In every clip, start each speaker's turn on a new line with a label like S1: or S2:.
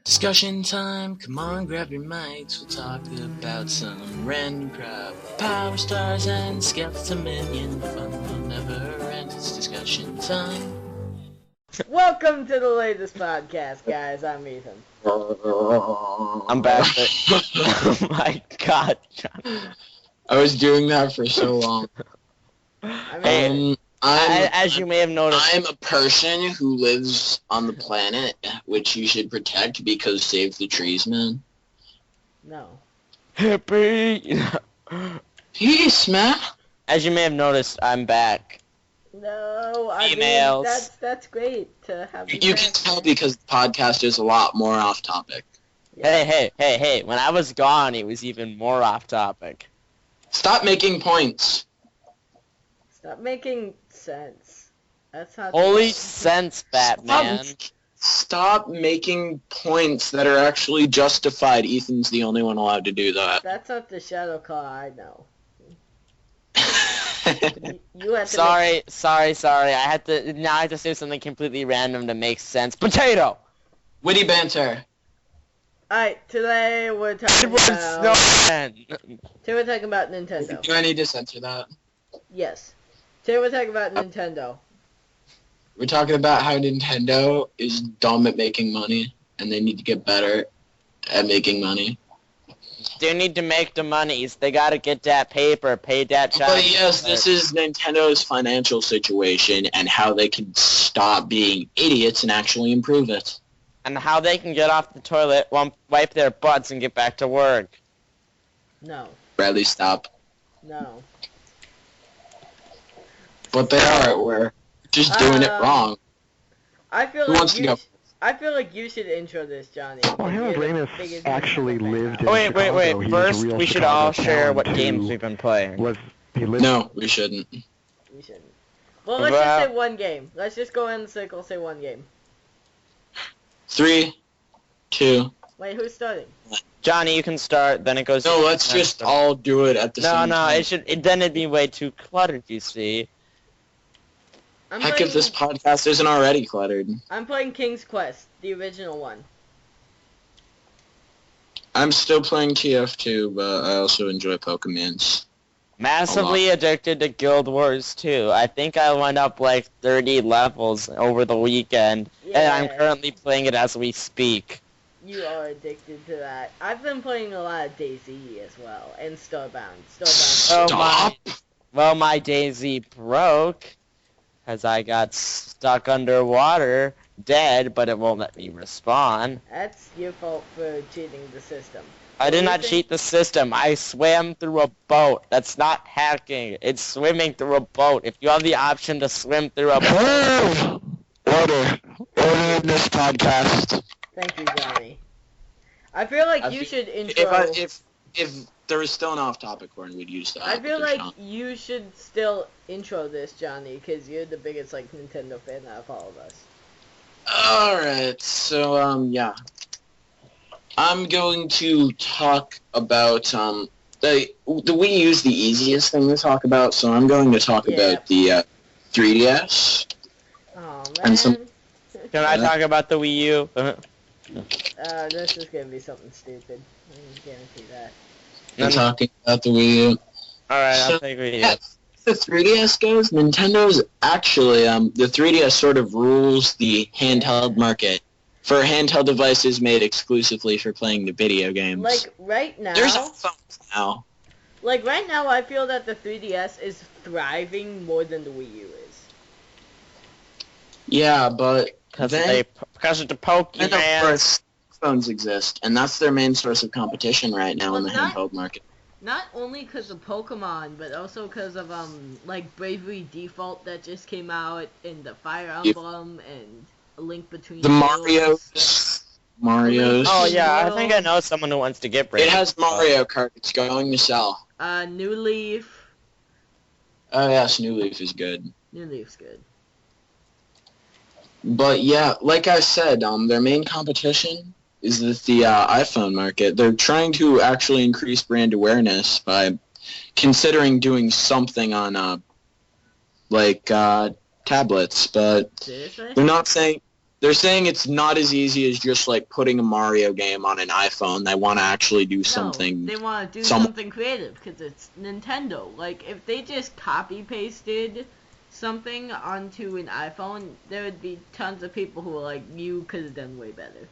S1: Discussion time, come on grab your mics, we'll talk about some random crap, power stars and skeleton minion, fun will never end, it's discussion time.
S2: Welcome to the latest podcast, guys. I'm Ethan.
S3: I'm back. Oh my god, John.
S1: I was doing that for so long.
S3: As you may have noticed,
S1: I'm a person who lives on the planet, which you should protect because save the trees, man.
S2: No.
S3: hippie.
S1: Peace, man.
S3: As you may have noticed, I'm back.
S2: No, I
S3: Females.
S2: mean, that's great to have
S1: You can tell because the podcast is a lot more off topic.
S3: Yeah. Hey. When I was gone, it was even more off topic.
S1: Stop making points.
S2: Stop making sense. That's how.
S3: Holy sense, Batman.
S1: Stop making points that are actually justified. Ethan's the only one allowed to do that.
S2: That's not the Shadowclaw I know. You have to
S3: Sorry. I had to say something completely random to make sense. Potato.
S1: Witty banter.
S2: Alright, today we're talking about Nintendo.
S1: Do I need to censor that?
S2: Yes. Today we're talking about Nintendo.
S1: We're talking about how Nintendo is dumb at making money, and they need to get better at making money.
S3: They need to make the monies. They gotta get that paper, pay that child.
S1: But yes, this is Nintendo's financial situation and how they can stop being idiots and actually improve it.
S3: And how they can get off the toilet, wipe their butts, and get back to work.
S2: No.
S1: Bradley, stop.
S2: No.
S1: But they are. We're just doing it wrong.
S2: I feel
S1: Who wants to go?
S2: I feel like you should intro this, Johnny.
S4: Well, Harold Ramis actually lived in
S3: Wait.
S4: Chicago. He was a
S3: First,
S4: real
S3: we should
S4: Chicago
S3: all share
S4: talent
S3: what
S4: who
S3: games we've been playing.
S1: No, we shouldn't.
S2: We shouldn't. Well, let's just say one game. Let's just go in the circle, say one game.
S1: 3, 2.
S2: Wait, who's starting?
S3: Johnny, you can start. Then it goes.
S1: No, let's just all do it at the same time.
S3: No. Then it'd be way too cluttered. You see.
S1: Heck, if this podcast isn't already cluttered.
S2: I'm playing King's Quest, the original one.
S1: I'm still playing TF2, but I also enjoy Pokemons.
S3: Massively addicted to Guild Wars 2. I think I went up like 30 levels over the weekend, and I'm currently playing it as we speak.
S2: You are addicted to that. I've been playing a lot of DayZ as well, and Starbound.
S1: Stop!
S3: Well, my DayZ broke, as I got stuck underwater, dead, but it won't let me respawn.
S2: That's your fault for cheating the system.
S3: I did not cheat the system. I swam through a boat. That's not hacking. It's swimming through a boat. If you have the option to swim through a boat...
S1: Order in this podcast.
S2: Thank you, Johnny. I feel like you should intro...
S1: If there was still an off-topic one, we'd use that.
S2: I feel like you should still intro this, Johnny, because you're the biggest, Nintendo fan out of all of us.
S1: Alright, so, yeah. I'm going to talk about, the Wii U is the easiest thing to talk about, so I'm going to talk about the, 3DS.
S2: Oh, man.
S1: And some...
S3: Can I talk about the Wii U?
S2: This is gonna be something stupid. I can guarantee that.
S1: I'm talking about the Wii U.
S3: Alright,
S1: So,
S3: I'll take Wii U.
S1: Yeah, the 3DS goes, Nintendo's actually, the 3DS sort of rules the handheld market for handheld devices made exclusively for playing the video games.
S2: Like, right now...
S1: There's phones now.
S2: Like, right now, I feel that the 3DS is thriving more than the Wii U is.
S1: Yeah, but
S3: Because of the Pokemon.
S1: And of course, phones exist, and that's their main source of competition right now in the handheld market.
S2: Not only because of Pokemon, but also because of, Bravely Default that just came out, and the Fire Emblem, and A Link Between
S1: The
S2: Worlds.
S1: Marios.
S3: Oh yeah, I think I know someone who wants to get Bravely.
S1: It has Mario Kart. It's going to sell.
S2: New Leaf.
S1: Oh yes, New Leaf is good.
S2: New Leaf's good.
S1: But yeah, like I said, their main competition is with the iPhone market. They're trying to actually increase brand awareness by considering doing something on tablets, but
S2: Seriously?
S1: they're not saying They're saying it's not as easy as just like putting a Mario game on an iPhone. They want to actually do something.
S2: No, they want to do something creative because it's Nintendo. Like if they just copy pasted something onto an iPhone, there would be tons of people who are like, you could have done way better.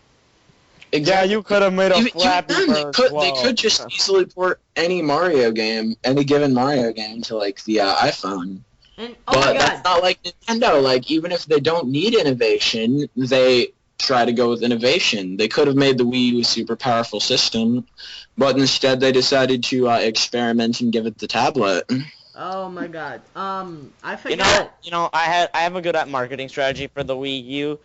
S1: Exactly.
S3: Yeah, you could have made a Flappy
S1: Bird. They
S3: Well,
S1: could just easily port any Mario game, any given Mario game, to like the iPhone.
S2: And
S1: But that's not like Nintendo. Like, even if they don't need innovation, they try to go with innovation. They could have made the Wii U a super powerful system, but instead they decided to experiment and give it the tablet.
S2: Oh my god. I forgot.
S3: I have a good marketing strategy for the Wii U.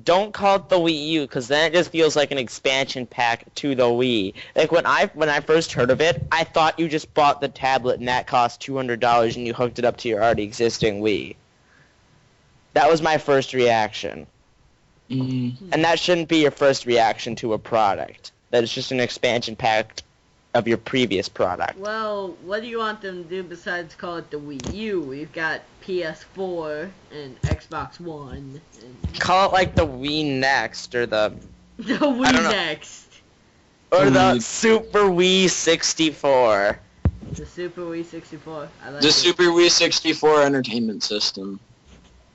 S3: Don't call it the Wii U, because then it just feels like an expansion pack to the Wii. Like when I first heard of it, I thought you just bought the tablet and that cost $200 and you hooked it up to your already existing Wii. That was my first reaction. And that shouldn't be your first reaction to a product. That it's just an expansion pack of your previous product.
S2: Well, what do you want them to do besides call it the Wii U? We've got PS4 and Xbox One. And
S3: Call it like the Wii Next or the
S2: Wii Next.
S3: Or the Super Wii 64.
S2: The Super Wii 64. I like
S1: The
S2: it.
S1: Super Wii 64 Entertainment System.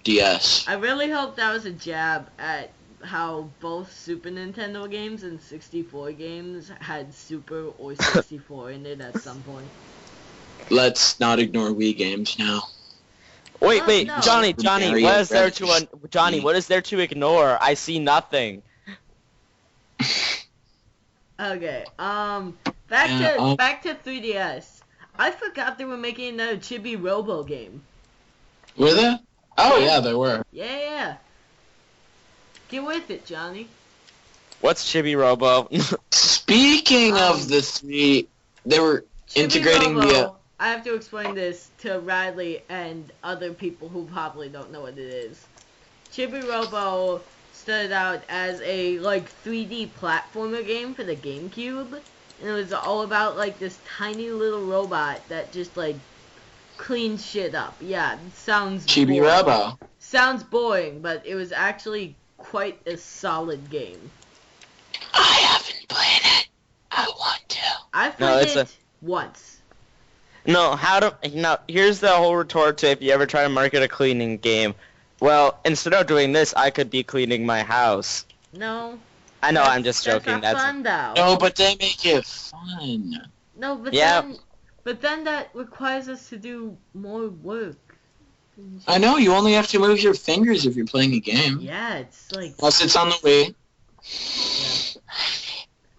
S1: DS.
S2: I really hope that was a jab at how both Super Nintendo games and 64 games had Super or 64 in it at some point.
S1: Let's not ignore Wii games now.
S3: Wait,
S2: No.
S3: Johnny,
S1: Very
S3: what is there
S1: impressive.
S3: to Johnny? What is there to ignore? I see nothing.
S2: Okay, back to 3DS. I forgot they were making another Chibi Robo game.
S1: Were they? Oh yeah, they were.
S2: Yeah. Get with it, Johnny.
S3: What's Chibi Robo?
S1: Speaking of the three, they were
S2: Chibi
S1: integrating
S2: Robo,
S1: the.
S2: I have to explain this to Riley and other people who probably don't know what it is. Chibi Robo started out as a 3D platformer game for the GameCube, and it was all about this tiny little robot that just cleans shit up. Yeah, it sounds
S1: Chibi
S2: boring.
S1: Robo.
S2: Sounds boring, but it was actually quite a solid game.
S1: I haven't played it. I want to.
S2: I played
S3: it's
S2: it once.
S3: Here's the whole retort to if you ever try to market a cleaning game. Well, instead of doing this, I could be cleaning my house.
S2: No.
S3: I know, I'm just joking.
S2: That's not fun, though.
S1: No, but they make it fun.
S2: No, but
S3: Yeah.
S2: then that requires us to do more work.
S1: I know, you only have to move your fingers if you're playing a game.
S2: Yeah, it's
S1: Unless it's on the Wii.
S2: yeah.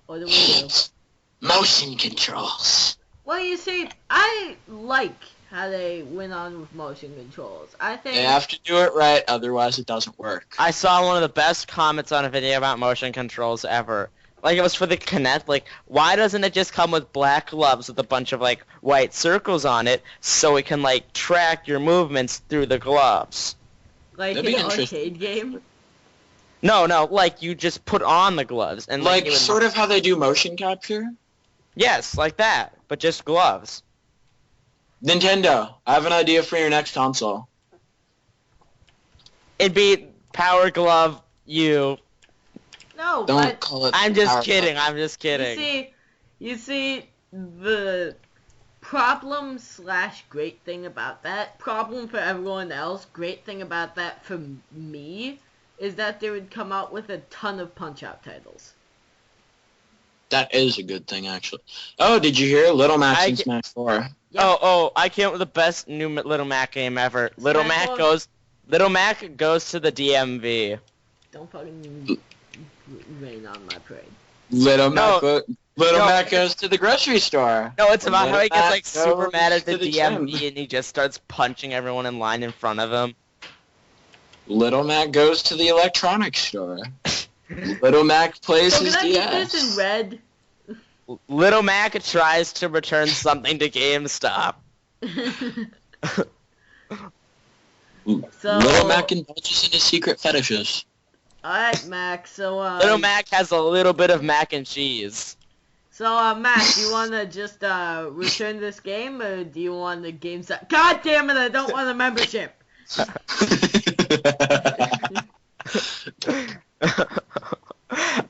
S2: Or the Wii U.
S1: Motion controls.
S2: Well, you see, I like how they went on with motion controls. I think
S1: They have to do it right, otherwise it doesn't work.
S3: I saw one of the best comments on a video about motion controls ever. It was for the Kinect. Why doesn't it just come with black gloves with a bunch of, white circles on it so it can, track your movements through the gloves?
S2: like
S1: That'd
S2: an
S1: be interesting.
S2: arcade game.
S3: No, you just put on the gloves. And
S1: Sort of how they do motion capture?
S3: Yes, like that, but just gloves.
S1: Nintendo, I have an idea for your next console.
S3: It'd be Power Glove U.
S2: No,
S1: Don't
S2: but
S1: call it
S3: I'm just
S1: Power
S3: kidding,
S1: Glove.
S3: I'm just kidding.
S2: you see, the problem / great thing about that, problem for everyone else, great thing about that for me, is that they would come out with a ton of Punch-Out titles.
S1: That is a good thing, actually. Oh, did you hear? Little Max in
S3: I-
S1: Smash 4.
S2: Yep.
S3: Oh, I came up with the best new Little Mac game ever. Little Mac
S2: Four.
S3: goes to the DMV.
S2: Don't fucking rain on my parade.
S1: Little
S3: No.
S1: Mac goes to the grocery store.
S3: No, it's about
S1: Little
S3: how he
S1: Mac
S3: gets super
S1: goes
S3: mad at the
S1: to the
S3: DMV
S1: gym.
S3: and he just starts punching everyone in line in front of him.
S1: Little Mac goes to the electronics store. Little Mac plays
S2: So
S1: his
S2: can I get
S1: DS.
S2: this in red?
S3: Little Mac tries to return something to GameStop.
S2: So-
S1: Little Mac indulges in his secret fetishes.
S2: Alright, Mac, so,
S3: Little Mac has a little bit of mac and cheese.
S2: So, Mac, do you want to just, return this game, or do you want the GameStop? God damn it, I don't want a membership!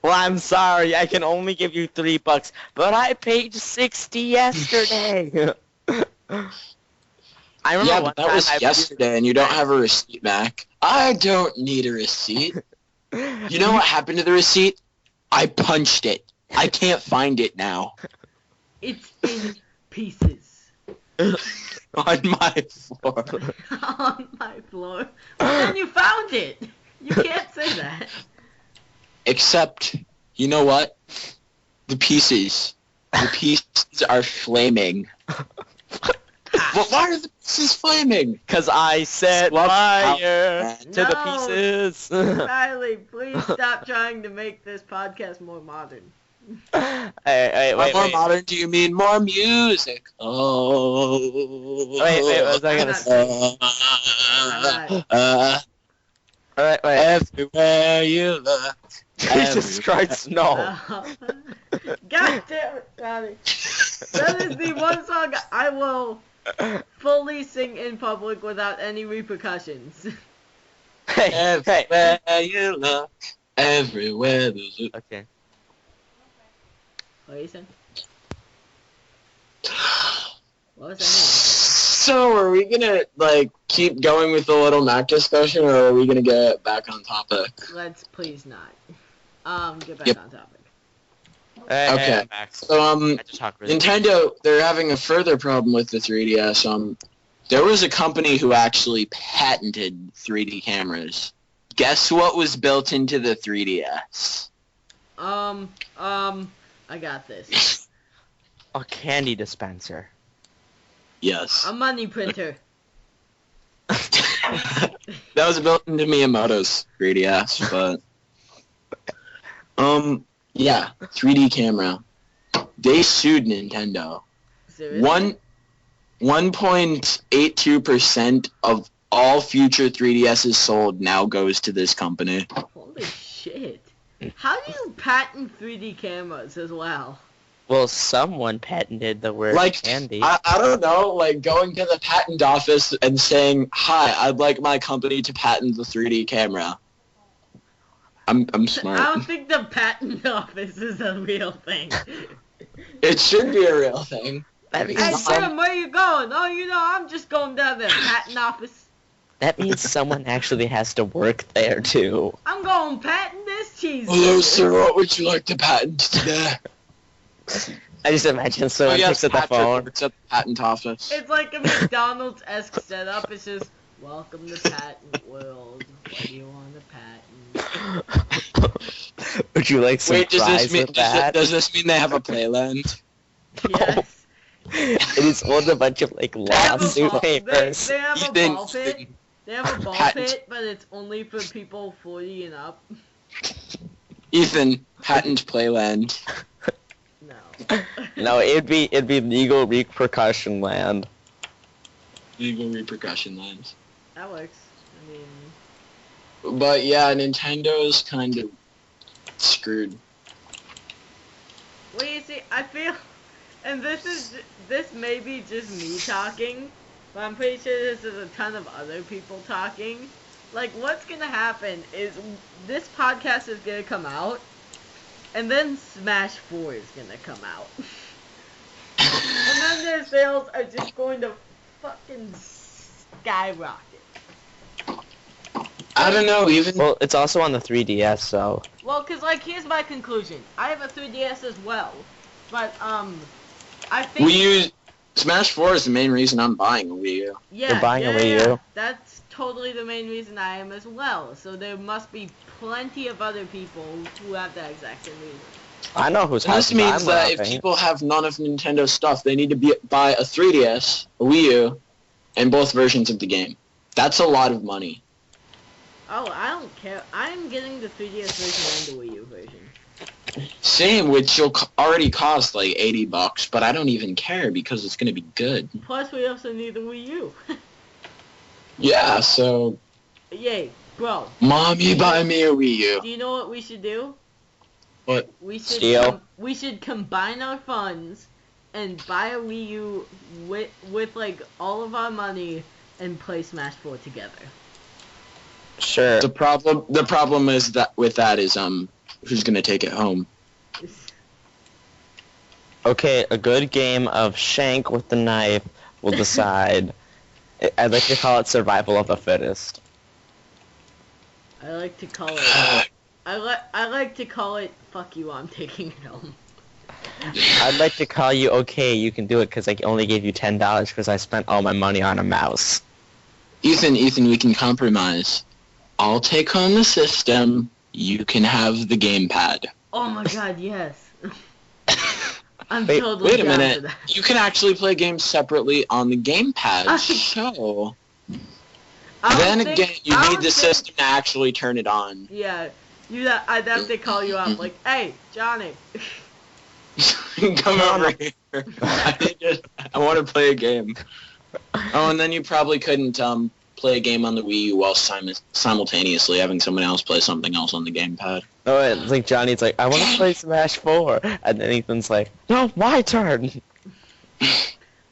S3: Well, I'm sorry. I can only give you $3, but I paid 60 yesterday. I remember
S1: Yeah,
S3: one
S1: but that
S3: time
S1: was yesterday, and you don't have a receipt, Mac. I don't need a receipt. You know what happened to the receipt? I punched it. I can't find it now.
S2: It's in pieces.
S1: On my floor.
S2: On my floor. Well, then you found it. You can't say that.
S1: Except, you know what? The pieces are flaming. Well, why are the pieces flaming?
S3: Because I set
S1: Swap
S3: fire
S1: out,
S3: to the pieces.
S2: Riley, please stop trying to make this podcast more modern.
S3: Hey,
S1: By
S3: wait,
S1: more
S3: wait.
S1: modern, do you mean more music? Oh.
S3: Wait, what was I gonna
S2: say?
S3: Alright, wait.
S1: Everywhere you look.
S3: Jesus Christ, no.
S2: God damn it, Riley. That is the one song I will fully sing in public without any repercussions.
S3: Hey,
S1: Everywhere you look. Everywhere you look.
S3: Okay.
S2: What are you saying? What was that?
S1: So, are we gonna, keep going with the Little Mac discussion, or are we gonna get back on topic?
S2: Let's please not. Get back
S1: Yep.
S2: on topic.
S1: Okay.
S3: I'm back.
S1: So,
S3: I just talk really
S1: Nintendo, they're having a further problem with the 3DS. There was a company who actually patented 3D cameras. Guess what was built into the 3DS?
S2: I got this.
S3: A candy dispenser.
S1: Yes.
S2: A money printer.
S1: That was built into Miyamoto's 3DS, but... yeah, 3D camera. They sued Nintendo.
S2: Seriously?
S1: 1.82% of all future 3DSs sold now goes to this company.
S2: Holy shit. How do you patent 3D cameras as well?
S3: Well, someone patented the word candy.
S1: I don't know, going to the patent office and saying, "Hi, I'd like my company to patent the 3D camera." I'm smart.
S2: I don't think the patent office is a real thing.
S1: It should be a real thing.
S3: That means,
S2: Hey, Jim, where you going? Oh, I'm just going down to the patent office.
S3: that means someone actually has to work there, too.
S2: I'm going patent this cheese.
S1: Hello, sir. What would you like to patent today?
S3: I just imagine someone picks up the
S1: Patrick
S3: phone.
S1: works at the patent office.
S2: It's like a McDonald's-esque setup. It's just, welcome to patent world. What do you want to patent?
S3: Would you like some
S1: Wait,
S3: fries with that?
S1: does this mean they have a playland?
S2: Yes.
S3: It is all a bunch of, lawsuit papers.
S2: They have a
S1: Ethan,
S2: ball pit. They have a ball
S1: Patent.
S2: pit, but it's only for people 40 and up.
S1: Ethan, patent playland.
S2: No.
S3: No, it'd be legal repercussion land.
S1: Legal repercussion lines.
S2: That works. I mean,
S1: But yeah, Nintendo's kind of screwed.
S2: well, you see, I feel, and this may be just me talking, but I'm pretty sure this is a ton of other people talking. What's gonna happen is this podcast is gonna come out, and then Smash 4 is gonna come out. And then their sales are just going to fucking skyrocket.
S1: I don't know, even...
S3: Well, it's also on the 3DS, so...
S2: Well, cause here's my conclusion. I have a 3DS as well, but I think
S1: Smash 4 is the main reason I'm buying a Wii U.
S2: yeah,
S3: You're buying a Wii U?
S2: yeah. That's totally the main reason I am as well. So there must be plenty of other people who have that exact same reason.
S3: I know whose
S1: And
S3: house
S1: this means
S3: I'm
S1: that if
S3: robbing.
S1: people have none of Nintendo's stuff, they need to buy a 3DS, a Wii U, and both versions of the game. That's a lot of money.
S2: Oh, I don't care. I'm getting the 3DS version and the Wii U version.
S1: Same, which will already cost $80, but I don't even care because it's gonna be good.
S2: Plus, we also need the Wii U.
S1: Yeah, so...
S2: Yay, bro.
S1: Mommy, buy me a Wii U.
S2: Do you know what we should do?
S1: What?
S2: We should
S3: Steal?
S2: we should combine our funds and buy a Wii U with all of our money and play Smash 4 together.
S3: Sure.
S1: The problem is that with that is who's gonna take it home?
S3: Okay, a good game of shank with the knife will decide. I'd like to call it survival of the fittest.
S2: I like to call it. I like to call it. Fuck you! I'm taking it home.
S3: I'd like to call you okay. You can do it because I only gave you $10 because I spent all my money on a mouse.
S1: Ethan, we can compromise. I'll take home the system. You can have the gamepad.
S2: Oh my god, yes. I'm
S3: Wait,
S2: totally
S1: Wait a
S2: down
S1: minute.
S2: for that.
S1: You can actually play games separately on the gamepad. So then again, you need the system to actually turn it on.
S2: Yeah, I'd have to call you up like, hey, Johnny.
S1: Come over here. I want to play a game. Oh, and then you probably couldn't play a game on the Wii U while simultaneously having someone else play something else on the gamepad.
S3: Oh, it's like Johnny's like, I want to play Smash 4. And then Ethan's like, no, my turn.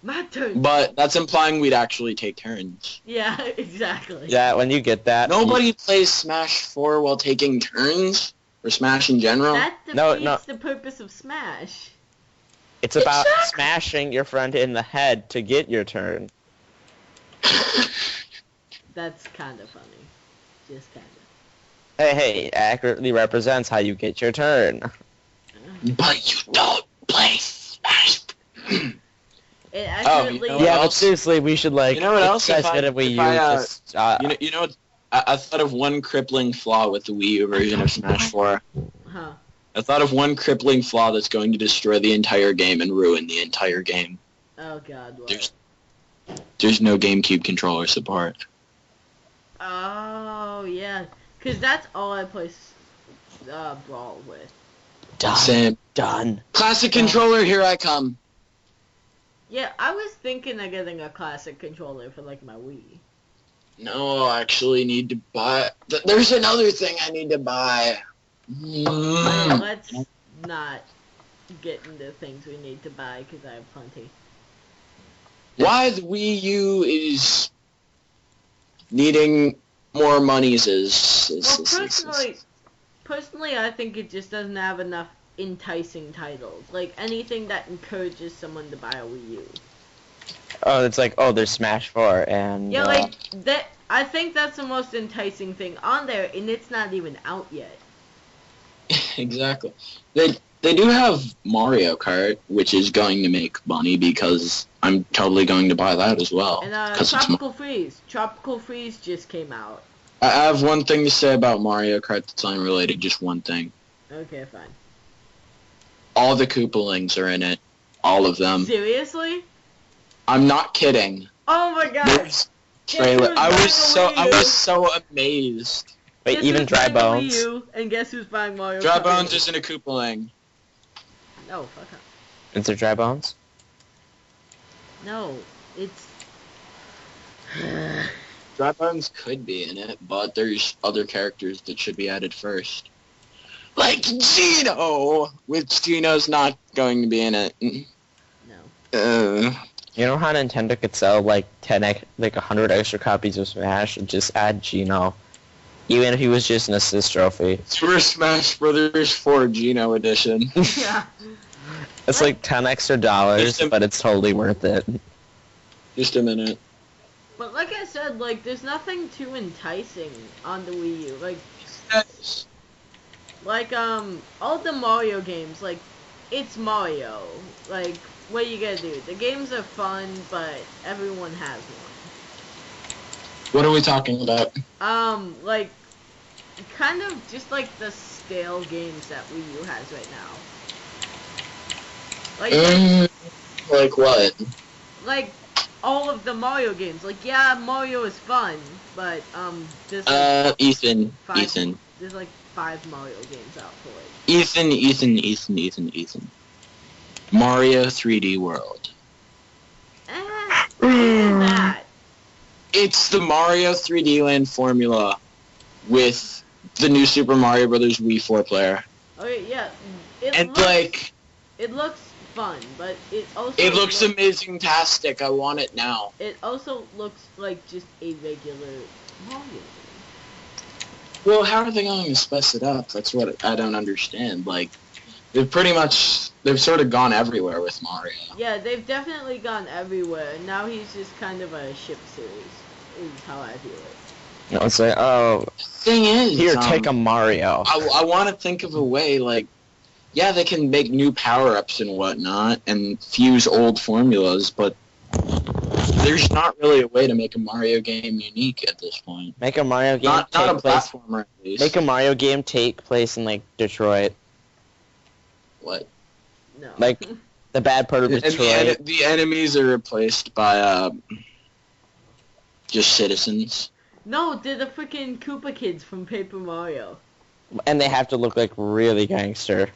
S2: My turn.
S1: But that's implying we'd actually take turns.
S2: Yeah, exactly.
S3: Yeah, when you get that.
S1: Nobody plays Smash 4 while taking turns? Or Smash in general?
S2: That defeats the purpose of Smash.
S3: It's about smashing your friend in the head to get your turn.
S2: That's kind of funny. Just kind of.
S3: Hey, accurately represents how you get your turn.
S1: But you don't play Smash.
S2: It accurately...
S1: What
S3: Yeah, but
S1: else?
S3: seriously, we should like...
S1: You know what else?
S3: You know,
S1: I thought of one crippling flaw with the Wii U version of Smash 4.
S2: Huh.
S1: I thought of one crippling flaw that's going to destroy the entire game and ruin the entire game.
S2: Oh god, what?
S1: There's no GameCube controller support.
S2: Oh, yeah. Because that's all I play Brawl with.
S1: Same.
S3: Done.
S1: Classic controller, here I come.
S2: Yeah, I was thinking of getting a classic controller for, like, my Wii.
S1: No, I actually need to buy... There's another thing I need to buy.
S2: But let's not get into things we need to buy, because I have plenty.
S1: Why the Wii U is needing more monies is...
S2: Well, personally, I think it just doesn't have enough enticing titles. Like, anything that encourages someone to buy a Wii U.
S3: Oh, it's like, oh, there's Smash 4, and...
S2: Yeah, like, that. I think that's the most enticing thing on there, and it's not even out yet.
S1: Exactly. They do have Mario Kart, which is going to make money because I'm totally going to buy that as well.
S2: And Tropical Freeze. Tropical Freeze just came out.
S1: I have one thing to say about Mario Kart that's unrelated, just one thing.
S2: Okay, fine.
S1: All the Koopalings are in it. All of them.
S2: Seriously?
S1: I'm not kidding.
S2: Oh my gosh!
S1: Trailer. I was so amazed.
S3: Wait, even Dry Bones?
S2: And guess who's buying Mario Kart?
S1: Dry Bones isn't a Koopaling.
S2: No, fuck up.
S3: Is there Dry Bones?
S2: No, it's...
S1: Dry Bones could be in it, but there's other characters that should be added first. Like Gino! Which Gino's not going to be in it.
S2: No.
S3: You know how Nintendo could sell like 100 extra copies of Smash and just add Gino? Even if he was just an assist trophy.
S1: Super Smash Brothers 4 Gino Edition.
S2: Yeah.
S3: It's like 10 extra dollars, but it's totally worth it.
S1: Just a minute.
S2: But like I said, like, there's nothing too enticing on the Wii U. Like, all the Mario games, like, it's Mario. Like, what you gonna do? The games are fun, but everyone has one.
S1: What are we talking about?
S2: Like, kind of just like the stale games that Wii U has right now.
S1: Like what?
S2: Like, all of the Mario games. Like, yeah, Mario is fun, but, there's like
S1: Ethan.
S2: There's like 5 Mario games out for it.
S1: Ethan. Mario 3D World.
S2: Even that.
S1: It's the Mario 3D Land formula with the new Super Mario Brothers Wii 4 player.
S2: Okay, yeah.
S1: It
S2: looks fun, but it also...
S1: It looks amazing-tastic. I want it now.
S2: It also looks like just a regular Mario game.
S1: Well, how are they going to spice it up? That's what I don't understand. Like, they've sort of gone everywhere with Mario.
S2: Yeah, they've definitely gone everywhere. Now he's just kind of a ship series, is how I feel it.
S3: You know, it's like, oh,
S1: Thing is,
S3: here, take a Mario.
S1: I want to think of a way, like, yeah, they can make new power-ups and whatnot and fuse old formulas, but there's not really a way to make a Mario game unique at this point.
S3: Make a Mario game
S1: Not a
S3: place.
S1: platformer, at least.
S3: Make a Mario game take place in like Detroit.
S1: What?
S2: No.
S3: Like the bad part of Detroit.
S1: And the enemies are replaced by just citizens.
S2: No, they're the freaking Koopa kids from Paper Mario.
S3: And they have to look like really gangster.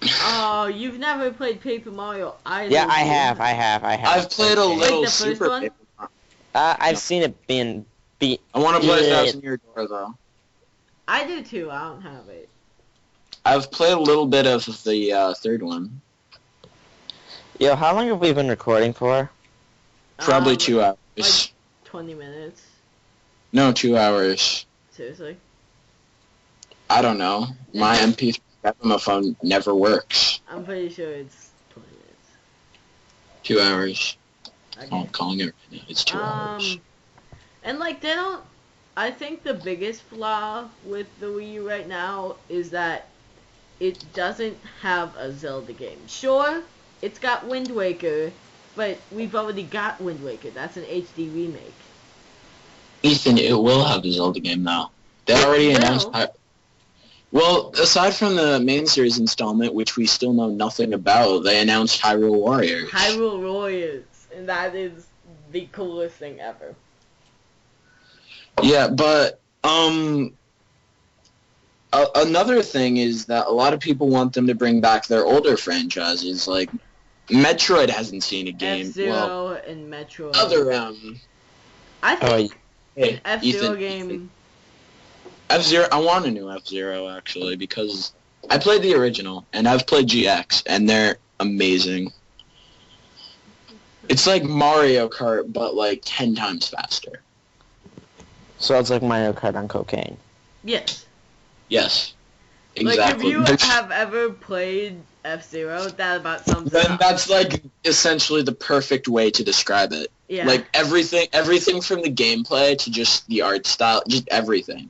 S2: Oh, you've never played Paper Mario either.
S3: Yeah, I have.
S1: I've played a little
S2: Like the first
S1: Super
S2: one?
S1: Paper Mario.
S3: I've seen it being beat.
S1: I want to play
S3: Yeah.
S1: 1,000 Year Door, though.
S2: I do too, I don't have it.
S1: I've played a little bit of the third one.
S3: Yo, how long have we been recording for?
S1: Probably 2 hours.
S2: Like 20 minutes.
S1: No, 2 hours.
S2: Seriously?
S1: I don't know. My MP3 on my phone never works.
S2: I'm pretty sure it's 20 minutes.
S1: 2 hours.
S2: Okay.
S1: I'm calling it right now. It's 2 hours.
S2: And like they don't. I think the biggest flaw with the Wii U right now is that it doesn't have a Zelda game. Sure, it's got Wind Waker, but we've already got Wind Waker. That's an HD remake.
S1: Ethan, it will have the Zelda game now. They already announced. Well, aside from the main series installment, which we still know nothing about, they announced Hyrule Warriors.
S2: Hyrule Warriors, and that is the coolest thing ever.
S1: Yeah, but another thing is that a lot of people want them to bring back their older franchises. Like Metroid hasn't seen a game.
S2: F-Zero and Metroid.
S1: Oh,
S2: I think
S1: hey,
S2: an F-Zero
S1: Ethan,
S2: game.
S1: F-Zero. I want a new F-Zero actually because I played the original and I've played GX and they're amazing. It's like Mario Kart, but like 10 times faster.
S3: So it's like Mario Kart on cocaine.
S2: Yes.
S1: Yes.
S2: Like,
S1: Exactly.
S2: if you have ever played F-Zero, that about sums it
S1: Then
S2: up.
S1: that's like essentially the perfect way to describe it.
S2: Yeah.
S1: Like everything from the gameplay to just the art style, just everything.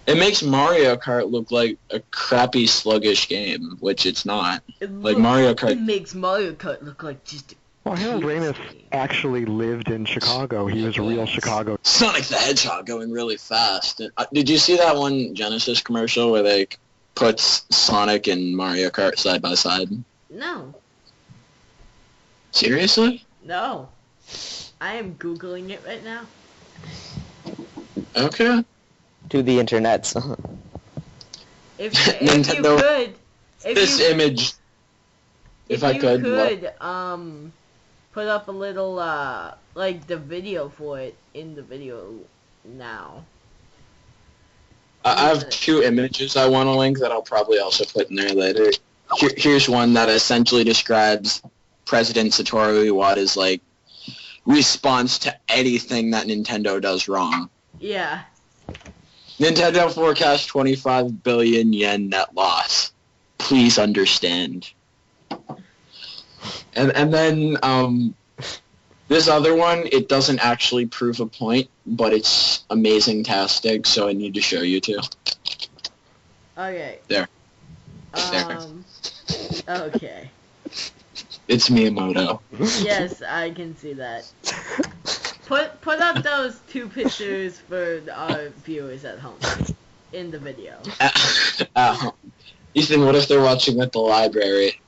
S1: It makes Mario Kart look like a crappy, sluggish game, which it's not. Like Mario Kart.
S2: It makes Mario Kart look like just a
S4: Well, Harold Ramis actually lived in Chicago. He was a real Chicago.
S1: Sonic the Hedgehog going really fast. Did you see that one Genesis commercial where they put Sonic and Mario Kart side by side?
S2: No.
S1: Seriously?
S2: No. I am Googling it right now.
S1: Okay.
S3: To the internets.
S2: If
S1: Nintendo-
S2: you could,
S1: This image, if I could,
S2: put up a little, like, the video for it in the video now.
S1: I have two images I want to link that I'll probably also put in there later. Here's one that essentially describes President Satoru Iwata's, like, response to anything that Nintendo does wrong.
S2: Yeah.
S1: Nintendo forecast 25 billion yen net loss. Please understand. And then this other one, it doesn't actually prove a point, but it's amazing-tastic, so I need to show you too.
S2: Okay.
S1: There.
S2: Okay.
S1: It's Miyamoto.
S2: Yes, I can see that. Put up those two pictures for our viewers at home in the video.
S1: Ethan, what if they're watching at the library?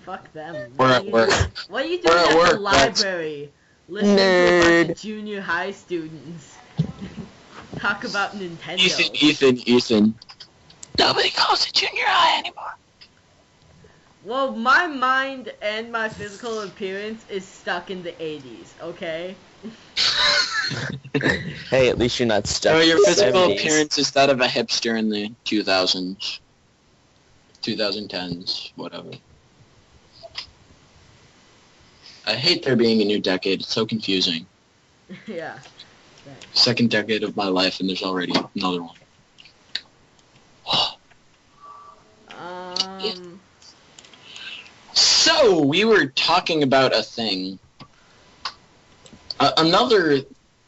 S2: Fuck them.
S1: We're at work.
S2: What are you doing at the library? Listening to a bunch of junior high students talk about Nintendo.
S1: Ethan. Nobody calls it junior high anymore.
S2: Well, my mind and my physical appearance is stuck in the 80s, okay?
S3: Hey, at least you're not stuck.
S1: No, your
S3: in the
S1: physical
S3: 70s.
S1: appearance is that of a hipster in the 2000s. 2010s, whatever. I hate there being a new decade. It's so confusing.
S2: Yeah.
S1: second decade of my life, and there's already another one. So, we were talking about a thing. Another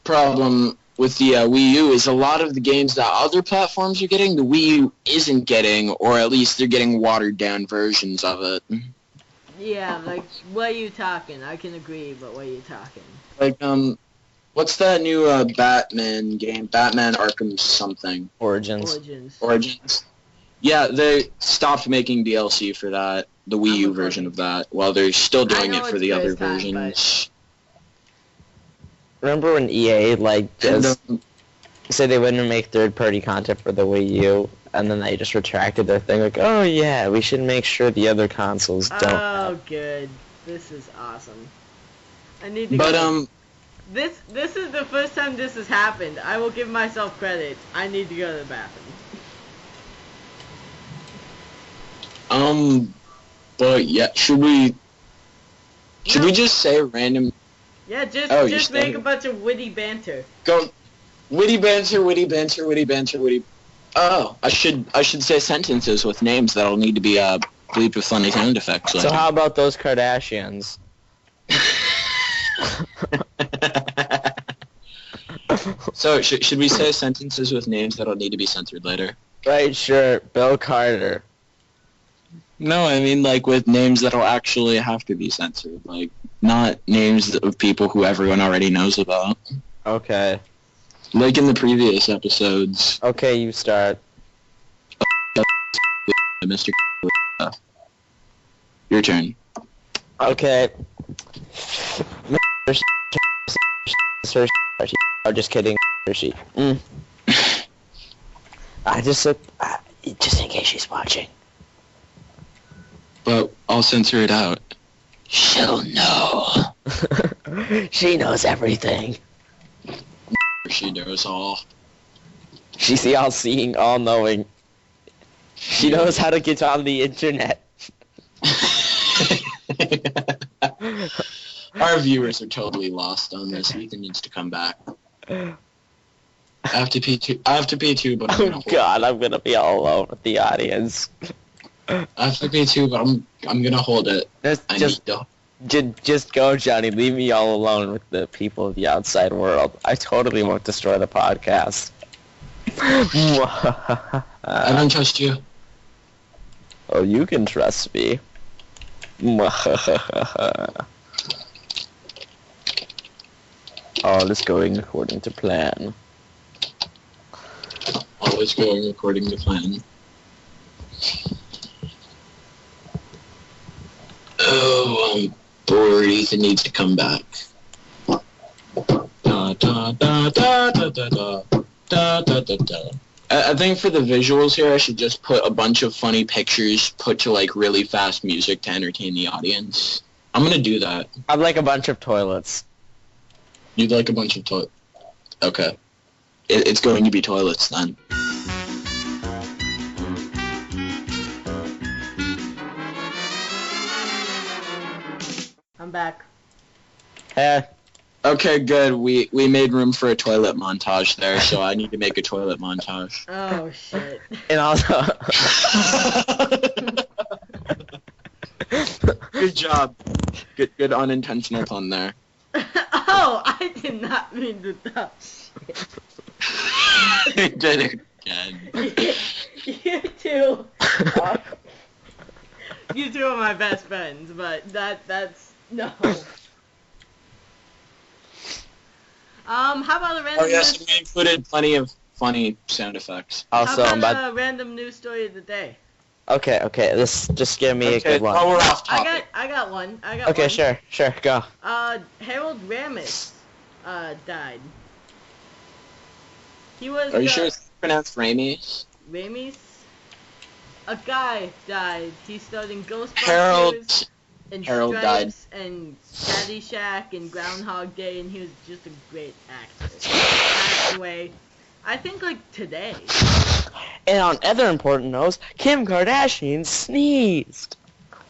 S1: problem with the Wii U is a lot of the games that other platforms are getting, the Wii U isn't getting, or at least they're getting watered-down versions of it.
S2: Yeah, like, what are you talking? I can agree, but what are you talking?
S1: Like, what's that new Batman game? Batman Arkham something.
S3: Origins.
S1: Yeah, they stopped making DLC for that, the Wii U version of that, while they're still doing it for the other versions.
S3: Remember when EA, just said they wouldn't make third-party content for the Wii U, and then they just retracted their thing, like, oh yeah, we should make sure the other consoles don't.
S2: Oh, good. This is awesome. I need to go. This is the first time this has happened. I will give myself credit. I need to go to the bathroom.
S1: But yeah, should we just say random?
S2: Yeah, just make a bunch of witty banter.
S1: Go, witty banter. Oh, I should say sentences with names that'll need to be bleeped with funny sound effects.
S3: So how about those Kardashians?
S1: So should we say sentences with names that'll need to be censored later?
S3: Right, sure. Bill Carter.
S1: No, I mean like with names that'll actually have to be censored, like not names of people who everyone already knows about.
S3: Okay.
S1: Like in the previous episodes.
S3: Okay, you start.
S1: Mr. Your turn.
S3: Okay. I'm just kidding. She. I just said, just in case she's watching.
S1: But I'll censor it out. She'll know.
S3: She knows everything.
S1: She knows all.
S3: She's the all-seeing, all-knowing. She knows how to get on the internet.
S1: Our viewers are totally lost on this. Ethan needs to come back. I have to pee too, but I'm gonna
S3: God, I'm gonna be all alone with the audience.
S1: I have to pee too, but I'm gonna hold it.
S3: Just go, Johnny. Leave me all alone with the people of the outside world. I totally won't destroy the podcast.
S1: I don't trust you.
S3: Oh, you can trust me. All is going according to plan.
S1: Always going according to plan. Oh, I'm bored. Ethan needs to come back. Da da da da da da da da da da. I think for the visuals here, I should just put a bunch of funny pictures put to like really fast music to entertain the audience. I'm gonna do that.
S3: I'd like a bunch of toilets.
S1: You'd like a bunch of Okay. It's going to be toilets then.
S2: I'm back.
S1: Okay, good. We made room for a toilet montage there, so I need to make a toilet montage.
S2: Oh, shit.
S3: And also...
S1: Good job. Good unintentional pun there.
S2: Oh, I did not mean to talk shit.
S1: I did it again.
S2: You two... you two are my best friends, but that's... No. How about a random...
S1: Oh yes, we included plenty of funny sound effects.
S3: Also,
S2: how about a random news story of the day?
S3: Okay, just give me a good one.
S1: Oh, we're off topic.
S2: I got one.
S3: Okay, sure, go.
S2: Harold Ramis, died. He was...
S1: Are you sure it's pronounced Ramis?
S2: Ramis? A guy died. He starred in Ghostbusters, and
S1: Harold
S2: Stripes,
S1: died.
S2: and Caddyshack, and Groundhog Day, and he was just a great actor. Passed away, I think, like, today.
S3: And on other important notes, Kim Kardashian sneezed.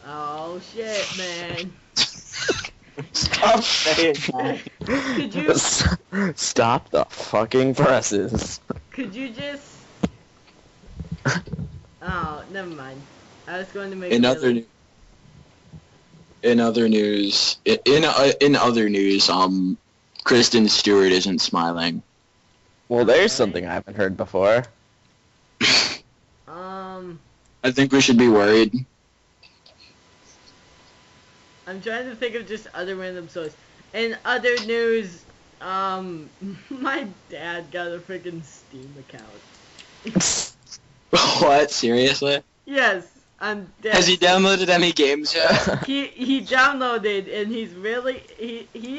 S2: Oh, shit, man.
S1: Stop saying that.
S2: Could you
S3: Stop the fucking presses.
S2: could you just Oh, never mind. I was going to make
S1: In other news, Kristen Stewart isn't smiling.
S3: Well, there's something I haven't heard before.
S1: I think we should be worried.
S2: I'm trying to think of just other random sources. In other news, my dad got a freaking Steam account.
S1: What? Seriously?
S2: Yes, I'm dead.
S1: Has he downloaded any games yet?
S2: He downloaded and he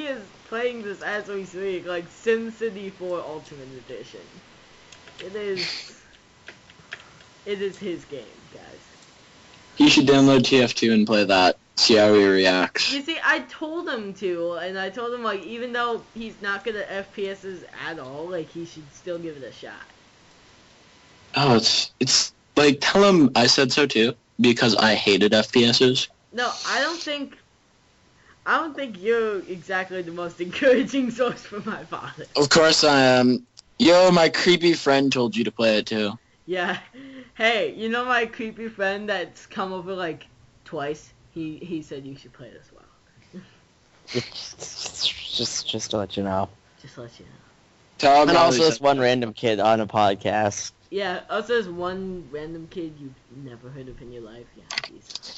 S2: is playing this as we speak, like SimCity 4 Ultimate Edition. It is his game, guys.
S1: He should download TF2 and play that. See how he reacts.
S2: You see, I told him to, and I told him, like, even though he's not good at FPSs at all, like, he should still give it a shot.
S1: Oh, it's like, tell him I said so too, because I hated FPSs.
S2: No, I don't think you're exactly the most encouraging source for my father.
S1: Of course I am. Yo, my creepy friend told you to play it too.
S2: Yeah. Hey, you know my creepy friend that's come over, like, twice? He said you should play it as well.
S3: Just to let you know.
S2: Just to let you know.
S1: Tell him
S3: And
S1: I
S3: also
S1: was-
S3: this one random kid on a podcast.
S2: Yeah, also there's one random kid you've never heard of in your life. Yeah,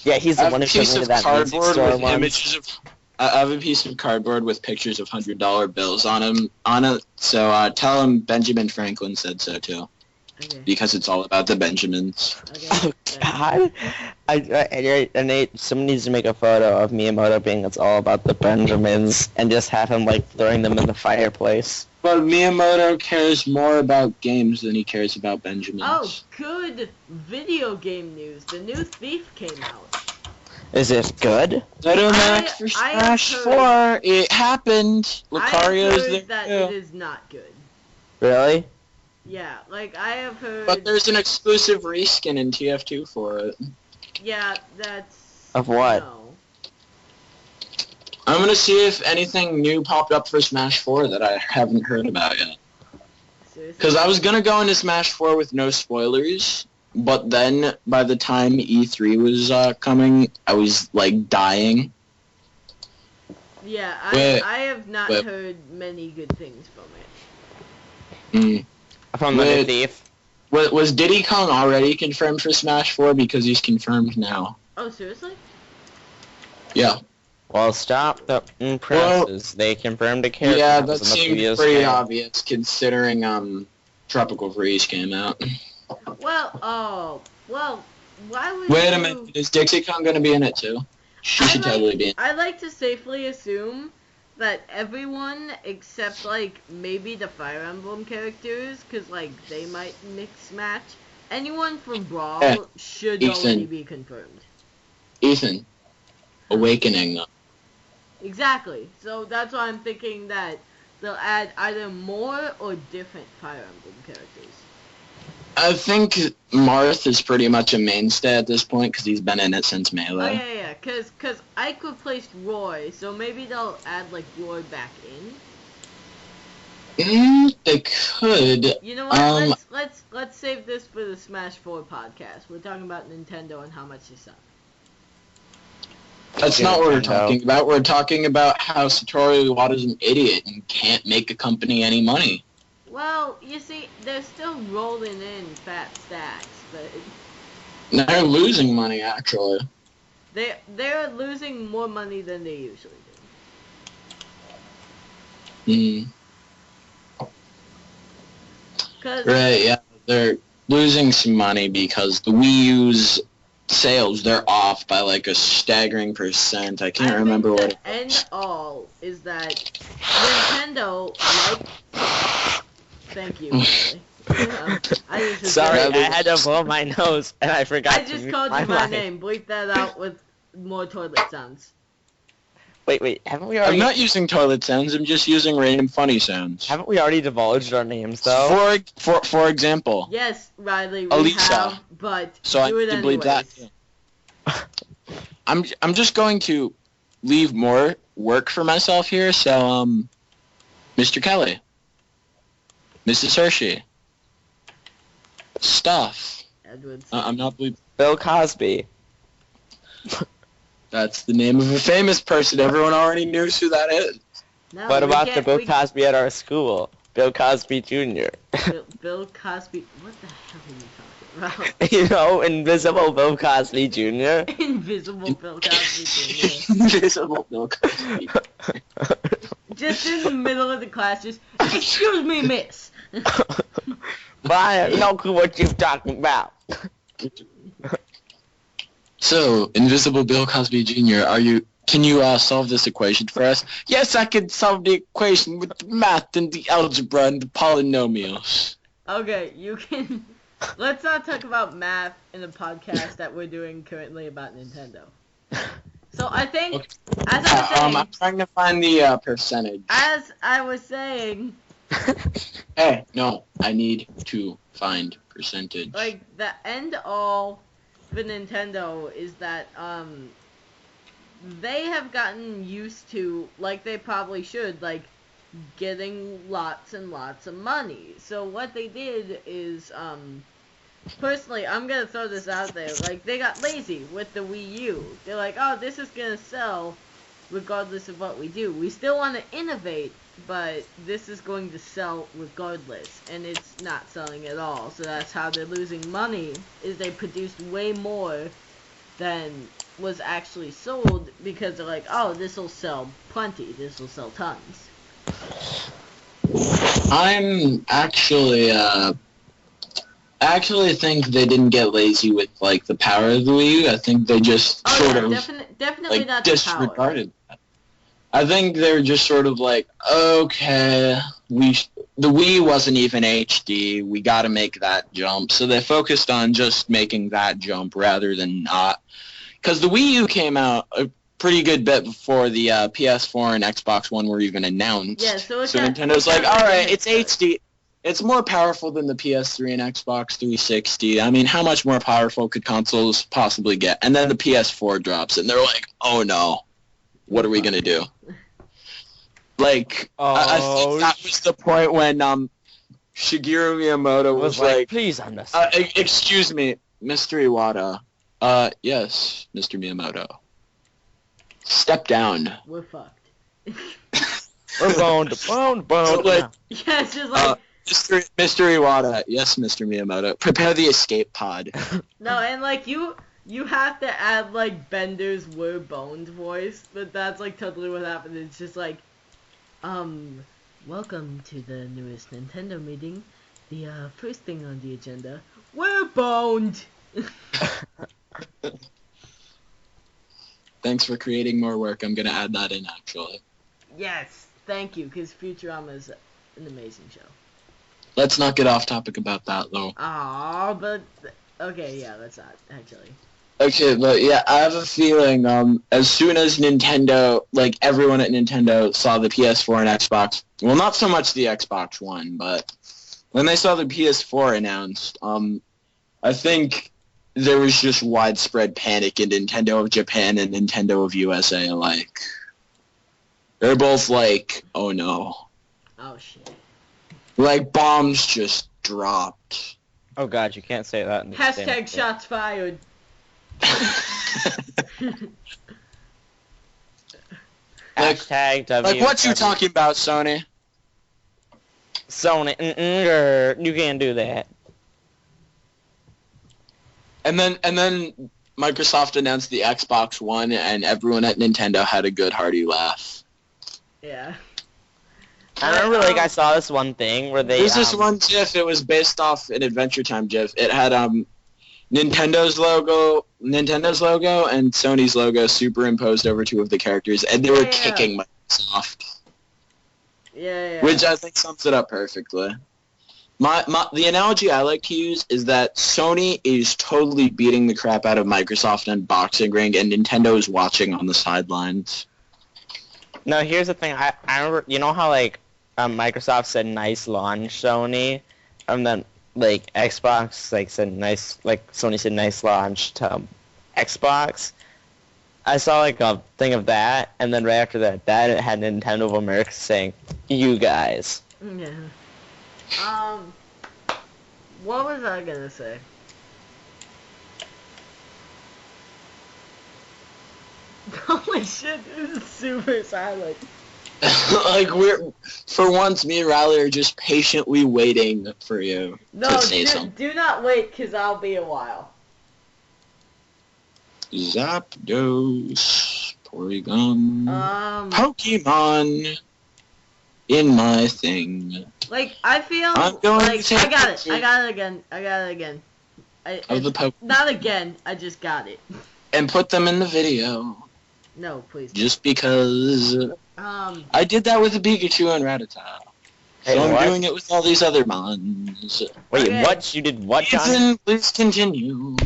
S3: Yeah, he's
S1: I
S3: the
S1: have
S3: one
S1: a
S3: who took
S1: piece
S3: me to
S1: of
S3: that music
S1: cardboard
S3: store
S1: with
S3: once.
S1: images of. I have a piece of cardboard with pictures of $100 bills on it. So tell him Benjamin Franklin said so too,
S2: okay.
S1: because it's all about the Benjamins.
S2: Okay.
S3: Oh God! And someone needs to make a photo of Miyamoto being "It's all about the Benjamins" and just have him like throwing them in the fireplace.
S1: But Miyamoto cares more about games than he cares about Benjamins.
S2: Oh, good video game news. The new Thief came out.
S3: Is it good?
S1: Shadow Max for
S2: I have
S1: Smash
S2: heard-
S1: 4. It happened.
S2: I
S1: Lucario's
S2: have
S1: there
S2: heard that
S1: too.
S2: it is not good.
S3: Really?
S2: Yeah, like I have heard.
S1: But there's an exclusive reskin in TF2 for it.
S2: Yeah, that's.
S3: Of what?
S2: No.
S1: I'm gonna see if anything new popped up for Smash 4 that I haven't heard about yet.
S2: Seriously?
S1: Because I was gonna go into Smash 4 with no spoilers, but then by the time E3 was coming, I was like dying.
S2: Yeah,
S1: Wait,
S2: I have not
S1: wait.
S2: heard many good things from it.
S3: From the new
S1: Wait.
S3: Thief?
S1: Was Diddy Kong already confirmed for Smash 4 because he's confirmed now?
S2: Oh, seriously?
S1: Yeah.
S3: Well, stop the presses. They confirmed a character.
S1: Yeah,
S3: was
S1: that
S3: in the
S1: seemed
S3: previous
S1: pretty
S3: game.
S1: obvious considering Tropical Freeze came out.
S2: Well, why would
S1: Wait
S2: you...
S1: a minute, is Dixie Kong gonna be in it too? She should totally be in it.
S2: I like to safely assume that everyone except, like, maybe the Fire Emblem characters, because, like, they might mix match, anyone from Brawl
S1: Yeah,
S2: should
S1: Ethan.
S2: already be confirmed.
S1: Ethan. Awakening though.
S2: Exactly. So that's why I'm thinking that they'll add either more or different Fire Emblem characters.
S1: I think Marth is pretty much a mainstay at this point because he's been in it since
S2: Oh,
S1: Melee.
S2: yeah, because Ike replaced Roy, so maybe they'll add, like, Roy back in.
S1: They could.
S2: You know what?
S1: Um,
S2: Let's save this for the Smash 4 podcast. We're talking about Nintendo and how much they suck.
S1: That's
S3: Yeah,
S1: not what we're
S3: Nintendo.
S1: talking about. We're talking about how Satoru Iwata's an idiot and can't make a company any money.
S2: Well, you see, they're still rolling in fat stacks, but
S1: They're losing money, actually.
S2: they're losing more money than they usually do. Cause
S1: Right, yeah. They're losing some money because the Wii U's sales, they're off by like a staggering percent. I can't remember
S2: think
S1: what
S2: the
S1: it
S2: end all is that Nintendo, like... Thank you, Riley. I just
S3: Sorry,
S1: Yeah,
S3: I had to blow my nose and I forgot
S2: I
S3: to
S2: just
S3: mute
S2: called
S3: my
S2: you by
S3: mic.
S2: name. Bleep that out with more toilet sounds.
S3: Wait, haven't we
S1: I'm
S3: already?
S1: not using toilet sounds, I'm just using random funny sounds.
S3: Haven't we already divulged our names though?
S1: For example,
S2: Yes, Riley, we
S1: Alicia.
S2: have, but
S1: so I
S2: do
S1: need
S2: it
S1: to bleep that
S2: anyways.
S1: too. I'm just going to leave more work for myself here, so, Mr. Kelly, Mrs. Hershey, stuff.
S2: Edwards.
S1: I'm not believing.
S3: Bill Cosby.
S1: That's the name of a famous person. Everyone already knows who that is.
S2: No,
S3: What
S2: we
S3: about the
S2: can't-
S3: Bill
S2: we-
S3: Cosby at our school? Bill Cosby Jr.
S2: Bill Cosby. What the hell are you talking about?
S3: You know, Invisible Bill Cosby Jr.
S2: Invisible Bill Cosby Jr.
S1: Invisible Bill Cosby.
S2: Just in the middle of the class, just, excuse me, miss.
S3: But I have no clue what you're talking about.
S1: So, Invisible Bill Cosby Jr., can you solve this equation for us? Yes, I can solve the equation with the math and the algebra and the polynomials.
S2: Okay, you can... Let's not talk about math in a podcast that we're doing currently about Nintendo. So I think,
S1: Okay.
S2: as I was saying,
S1: I'm trying to find the percentage.
S2: as I was saying,
S1: Hey, no, I need to find percentage.
S2: like, the end all for Nintendo is that, they have gotten used to, like they probably should, like, getting lots and lots of money. So what they did is, personally, I'm gonna throw this out there, like, they got lazy with the Wii U. They're like, oh, this is gonna sell regardless of what we do. We still want to innovate, but this is going to sell regardless, and it's not selling at all. So that's how they're losing money, is they produced way more than was actually sold, because they're like, oh, this will sell plenty, this will sell tons.
S1: I'm actually think they didn't get lazy with, like, the power of the Wii U. I think they just
S2: Oh
S1: sort
S2: yeah,
S1: of,
S2: definitely
S1: like,
S2: not the power.
S1: disregarded that. I think they're just sort of like, okay, the Wii wasn't even HD, we gotta make that jump. So they focused on just making that jump rather than not. Because the Wii U came out a pretty good bit before the PS4 and Xbox One were even announced.
S2: Yeah, so
S1: Nintendo's like, alright, it's HD. It's more powerful than the PS3 and Xbox 360. I mean, how much more powerful could consoles possibly get? And then the PS4 drops, and they're like, oh no, what are we going to do? Like, I think that was the point when Shigeru Miyamoto was like,
S3: please understand.
S1: excuse me, Mr. Iwata. Yes, Mr. Miyamoto. Step down.
S2: We're fucked.
S3: We're boned.
S1: Like,
S2: Yeah, it's just like,
S1: Mr. Iwata. Yes, Mr. Miyamoto. Prepare the escape pod.
S2: no, and like, you have to add, like, Bender's "we're boned" voice, but that's, like, totally what happened. It's just like, welcome to the newest Nintendo meeting. The, first thing on the agenda, we're boned!
S1: Thanks for creating more work. I'm going to add that in, actually.
S2: Yes, thank you, because Futurama is an amazing show.
S1: Let's not get off topic about that, though.
S2: Aw, but, okay, yeah, let's not, actually.
S1: Okay, but yeah, I have a feeling, as soon as Nintendo, like, everyone at Nintendo saw the PS4 and Xbox, well, not so much the Xbox One, but when they saw the PS4 announced, I think there was just widespread panic in Nintendo of Japan and Nintendo of USA alike. They're both like, oh no.
S2: Oh, shit.
S1: Like, bombs just dropped.
S3: Oh god, you can't say that. In the same
S2: Hashtag shots fired.
S3: Hashtag W.
S1: Like, what you talking about, Sony?
S3: Sony, you can't do that.
S1: And then Microsoft announced the Xbox One, and everyone at Nintendo had a good hearty laugh.
S2: Yeah.
S3: I remember, like, I saw this one thing where they,
S1: There's this one GIF, it was based off an Adventure Time GIF. It had, Nintendo's logo and Sony's logo superimposed over two of the characters, and they were kicking Microsoft.
S2: Yeah.
S1: Which I think sums it up perfectly. The analogy I like to use is that Sony is totally beating the crap out of Microsoft in boxing ring, and Nintendo is watching on the sidelines.
S3: No, here's the thing. I remember, you know how, like, Microsoft said nice launch, Sony? And then, like, Xbox, like, said nice, like, Sony said nice launch to Xbox? I saw like a thing of that, and then right after that, it had Nintendo of America saying, "You guys."
S2: Yeah. What was I gonna say? Holy shit, this is super silent.
S1: Like, for once, me and Riley are just patiently waiting for you to say something.
S2: Do not wait, because I'll be a while.
S1: Zapdos, Porygon, Pokemon in my thing.
S2: Like, I feel
S1: I'm going
S2: like
S1: to
S2: I got it again.
S1: Of the Pokemon.
S2: Not again, I just got it.
S1: And put them in the video.
S2: No, please.
S1: Just because I did that with the Pikachu and Rattata.
S3: Hey,
S1: So I'm
S3: what?
S1: doing it with all these other mons.
S3: Wait,
S2: Okay.
S3: what? You did what, John?
S1: Ethan, please continue.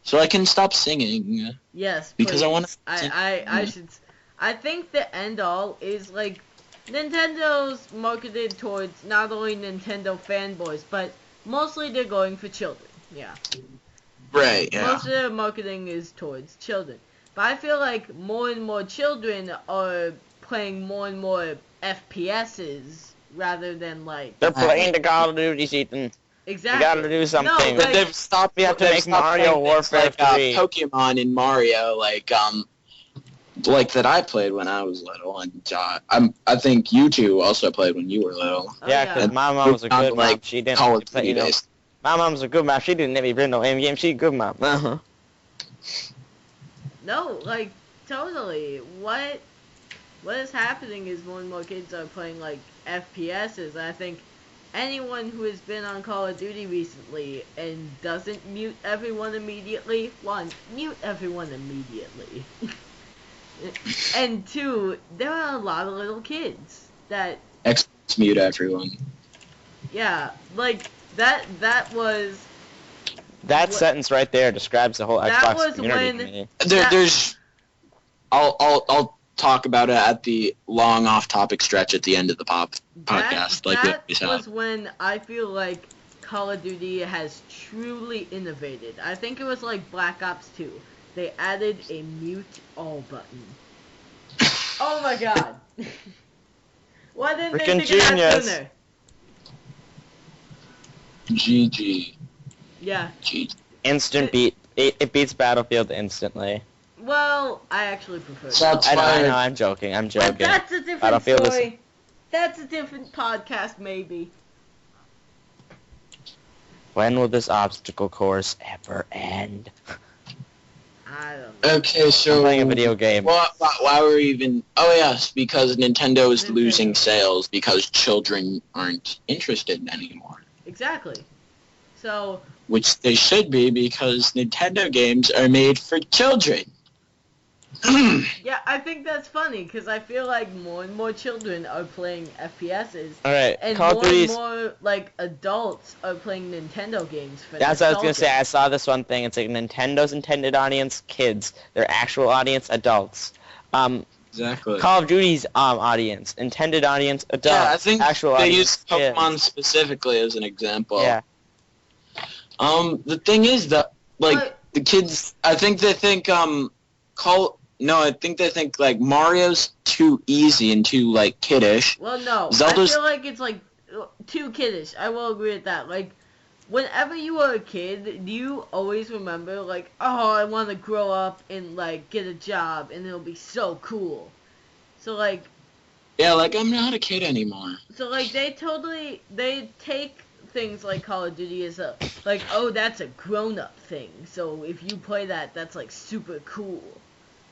S1: So I can stop singing.
S2: Yes,
S1: Because I
S2: please.
S1: want to...
S2: I think the end all is like Nintendo's marketed towards not only Nintendo fanboys, but mostly they're going for children. Yeah.
S1: Right, yeah.
S2: Most of their marketing is towards children. But I feel like more and more children are playing more and more FPSs rather than like...
S3: They're playing the Call of Duty, Ethan.
S2: Exactly.
S3: You gotta do something.
S2: No, like,
S1: They've stopped.
S3: We have to
S1: they've
S3: make
S1: stopped
S3: Mario
S1: playing things
S3: Warfare
S1: like,
S3: 3.
S1: Pokemon in Mario, like that I played when I was little, and I think you two also played when you were little.
S2: Oh,
S3: Yeah, because my mom was a good mom.
S1: Like,
S3: She didn't
S1: Call of
S3: play,
S1: Duty based.
S3: my mom's a good mom. She didn't even bring no M game. She a good mom. Uh-huh.
S2: No, like, totally. What is happening is more and more kids are playing, like, FPSs. I think anyone who has been on Call of Duty recently and doesn't mute everyone immediately, one, mute everyone immediately. And two, there are a lot of little kids that...
S1: Xbox mute everyone.
S2: Yeah, like, that was...
S3: That sentence right there describes the whole
S2: That
S3: Xbox
S2: was
S3: community.
S2: when-
S3: to me.
S1: There's... I'll talk about it at the long off-topic stretch at the end of the podcast.
S2: That
S1: we said.
S2: was when I feel like Call of Duty has truly innovated. I think it was like Black Ops 2. They added a mute all button. Oh my god. Why didn't
S3: Freaking
S2: they think of that
S3: genius.
S2: sooner?
S1: GG.
S2: Yeah.
S1: GG.
S3: Instant beat. It beats Battlefield instantly.
S2: Well, I actually prefer
S1: Shots
S2: that.
S3: I know,
S1: fired.
S3: I'm joking. I'm
S2: But
S3: joking.
S2: that's a different
S3: Battlefield is-
S2: story. That's a different podcast, maybe.
S3: When will this obstacle course ever end?
S2: I don't know.
S1: Okay, so...
S3: I'm playing a video game.
S1: Why were we even... Oh, yes, because Nintendo is
S2: Nintendo.
S1: losing sales because children aren't interested anymore.
S2: Exactly. So,
S1: Which they should be, because Nintendo games are made for children.
S2: yeah, I think that's funny, because I feel like more and more children are playing FPSs,
S3: Alright,
S2: and
S3: Call of
S2: more and
S3: Duty's...
S2: more, like, adults are playing Nintendo games for
S3: That's what I was gonna say.
S2: nostalgia.
S3: I saw this one thing. It's like Nintendo's intended audience, kids. Their actual audience, adults.
S1: Exactly.
S3: Call of Duty's audience, intended audience, adults.
S1: Yeah, I think
S3: actual
S1: they
S3: audience,
S1: use Pokemon
S3: kids.
S1: specifically as an example.
S3: Yeah.
S1: The thing is that, like,
S2: But-
S1: the kids, I think they think, I think they think, like, Mario's too easy and too, like, kiddish.
S2: Well, no,
S1: Zelda's-
S2: I feel like it's, like, too kiddish. I will agree with that. Like, whenever you were a kid, do you always remember, like, oh, I want to grow up and, like, get a job, and it'll be so cool. So, like,
S1: Yeah, like, I'm not a kid anymore.
S2: they take things like Call of Duty as like, oh, that's a grown-up thing. So if you play that, that's, like, super cool.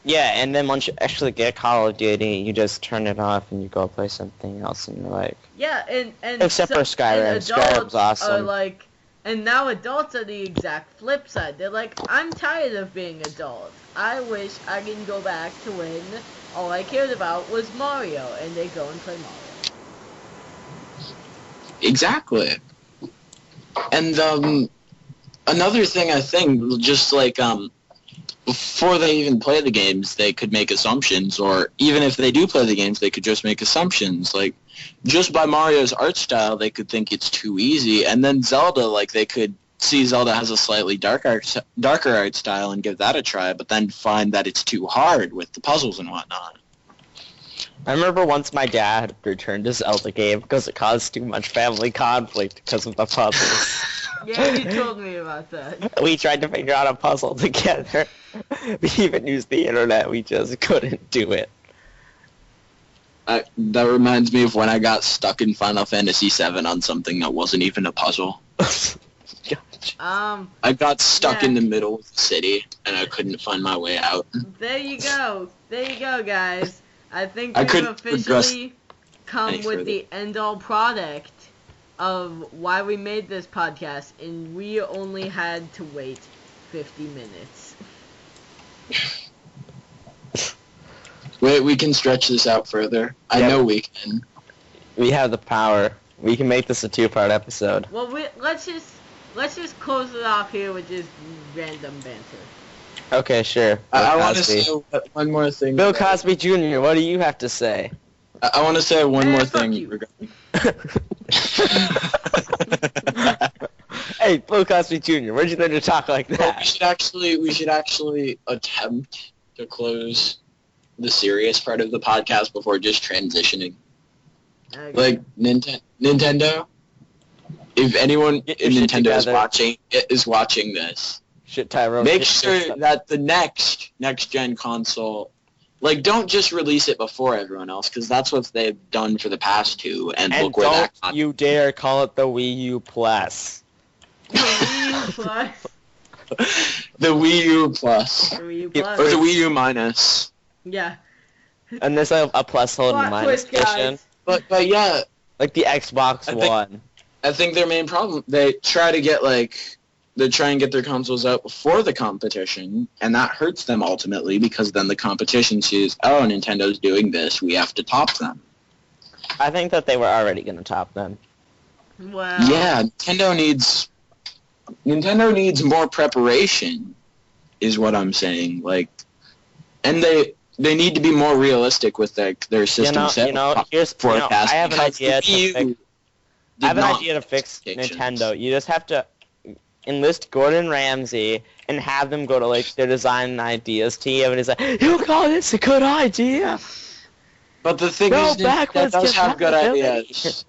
S3: Yeah, and then once you actually get Call of Duty, you just turn it off and you go play something else, and you're like...
S2: Yeah, and
S3: Except for Skyrim.
S2: and
S3: Skyrim's
S2: adults
S3: awesome.
S2: Are like, and now adults are the exact flip side. They're like, I'm tired of being adult. I wish I can go back to when all I cared about was Mario, and they go and play Mario.
S1: Exactly. And, another thing I think, just, like, before they even play the games, they could make assumptions, or even if they do play the games, they could just make assumptions. Like, just by Mario's art style, they could think it's too easy, and then Zelda, like, they could see Zelda has a slightly darker art style and give that a try, but then find that it's too hard with the puzzles and whatnot.
S3: I remember once my dad returned his Zelda game because it caused too much family conflict because of the puzzles.
S2: Yeah, you told me about that.
S3: We tried to figure out a puzzle together. We even used the internet. We just couldn't do it.
S1: That reminds me of when I got stuck in Final Fantasy VII on something that wasn't even a puzzle.
S3: Gotcha.
S1: I got stuck
S2: yeah.
S1: in the middle of the city, and I couldn't find my way out.
S2: There you go. There you go, guys. I think
S1: I
S2: we've
S1: couldn't
S2: officially come
S1: any
S2: with
S1: further.
S2: the end-all product of why we made this podcast, and we only had to wait 50 minutes.
S1: Wait, we can stretch this out further. I
S3: Yep.
S1: know we can.
S3: We have the power. We can make this a 2-part episode.
S2: Well, let's just close it off here with just random banter.
S3: Okay, sure.
S1: I
S3: Bill
S1: want to
S3: Cosby.
S1: say one more thing.
S3: Bill
S1: about-
S3: Cosby Jr., what do you have to say?
S1: I want to say one more
S2: fuck
S1: thing.
S2: you.
S1: regarding-
S3: Hey, Bill Cosby Jr., where'd you learn to talk like
S1: Well,
S3: that?
S1: we should actually attempt to close the serious part of the podcast before just transitioning.
S2: Okay.
S1: Like Nintendo. If anyone
S3: Get your
S1: in
S3: shit
S1: Nintendo
S3: together.
S1: is watching this,
S3: Shit, Tyrone.
S1: make
S3: get
S1: sure
S3: your stuff.
S1: that the next gen console, like, don't just release it before everyone else, because that's what they've done for the past two, and
S3: And
S1: look where
S3: don't
S1: that
S3: you dare call it the Wii U Plus.
S2: The Wii U Plus.
S1: the Wii U Plus
S2: The Wii U
S3: It-
S2: Plus.
S1: or the Wii U Minus.
S2: Yeah.
S3: And there's a plus hold and
S2: Plot
S3: minus
S2: twist, guys.
S3: edition.
S1: But yeah,
S3: Like the Xbox
S1: I think-
S3: One.
S1: I think their main problem, they try and get their consoles out before the competition, and that hurts them ultimately, because then the competition sees, oh, Nintendo's doing this, we have to top them.
S3: I think that they were already going to top them.
S2: Wow.
S1: Yeah, Nintendo needs more preparation, is what I'm saying. Like, and they need to be more realistic with their system
S3: Here's,
S1: forecast.
S3: I have an
S1: because
S3: idea
S1: the Wii U
S3: to fix.
S1: did
S3: I have an
S1: not
S3: idea to fix
S1: expectations.
S3: Nintendo. You just have to enlist Gordon Ramsay and have them go to like their design ideas team, and he's like, "You call this a good idea?"
S1: But the thing
S3: Go
S1: is, Nintendo
S3: backwards,
S1: does
S3: get
S1: have good
S3: compatibility.
S1: ideas.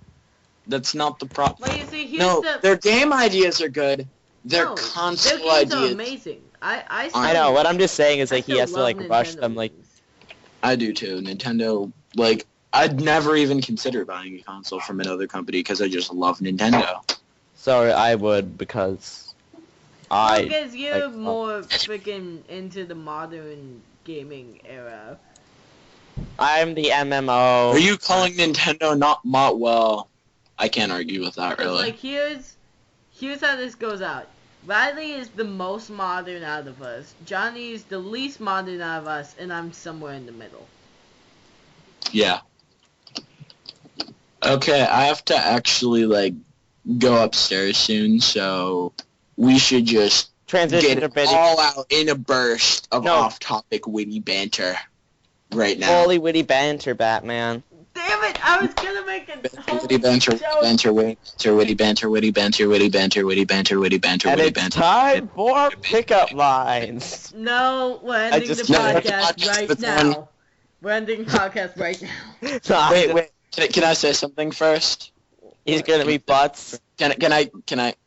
S1: That's not the problem.
S2: Well, you see, here's
S1: No,
S2: the...
S1: their game ideas are good. Their
S2: No,
S1: console
S2: their games are
S1: ideas.
S2: amazing. I
S3: I know. What I'm just saying is
S2: I
S3: like he
S2: still
S3: has to
S2: love
S3: like rush
S2: Nintendo
S3: them. Like
S2: games.
S1: I do too. Nintendo, like, I'd never even consider buying a console from another company because I just love Nintendo.
S3: so I would because
S2: Well, because you're
S3: like,
S2: more freaking into the modern gaming era.
S3: I'm the MMO.
S1: Are you calling Nintendo not well? I can't argue with that, really.
S2: Like, here's how this goes out. Riley is the most modern out of us. Johnny's the least modern out of us, and I'm somewhere in the middle.
S1: Yeah. Okay, I have to actually, like, go upstairs soon, so we should just
S3: Transition
S1: get
S3: to
S1: it
S3: video.
S1: all out in a burst of
S3: No.
S1: off-topic witty banter right now.
S3: Holy witty banter, Batman.
S2: Damn it! I was gonna make a
S1: Witty banter,
S2: joke.
S1: witty banter, witty banter, witty banter, witty banter, witty banter,
S3: And
S1: witty
S3: it's
S1: banter.
S3: time for pickup lines.
S2: No, we're ending the
S3: just-
S2: podcast
S1: No,
S2: right
S1: it's
S2: now.
S1: on.
S2: We're ending the podcast right now.
S3: So
S1: Wait. Can I say something first?
S3: He's gonna be butts.
S1: Can I?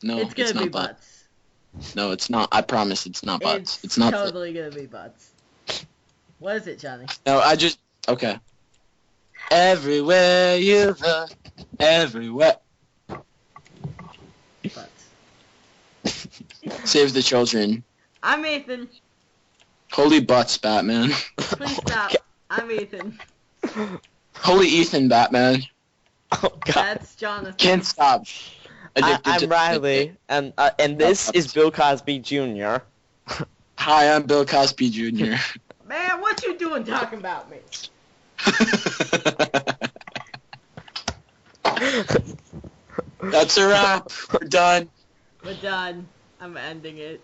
S1: No,
S2: It's gonna
S1: not
S2: be
S1: butts.
S2: butts.
S1: No, it's not. I promise it's not butts.
S2: It's
S1: not.
S2: totally gonna be butts. What is it, Johnny?
S1: No, okay. Everywhere you look, everywhere.
S2: Butts.
S1: Save the children.
S2: I'm Ethan.
S1: Holy butts, Batman.
S2: Please stop. I'm Ethan.
S1: Holy Ethan, Batman.
S3: Oh god.
S2: That's Jonathan.
S1: Can't stop. Addicted
S3: I'm
S1: to-
S3: Riley, and this is Bill Cosby Jr.
S1: Hi, I'm Bill Cosby Jr.
S2: Man, what you doing talking about me?
S1: That's a wrap. We're done.
S2: We're done. I'm ending it.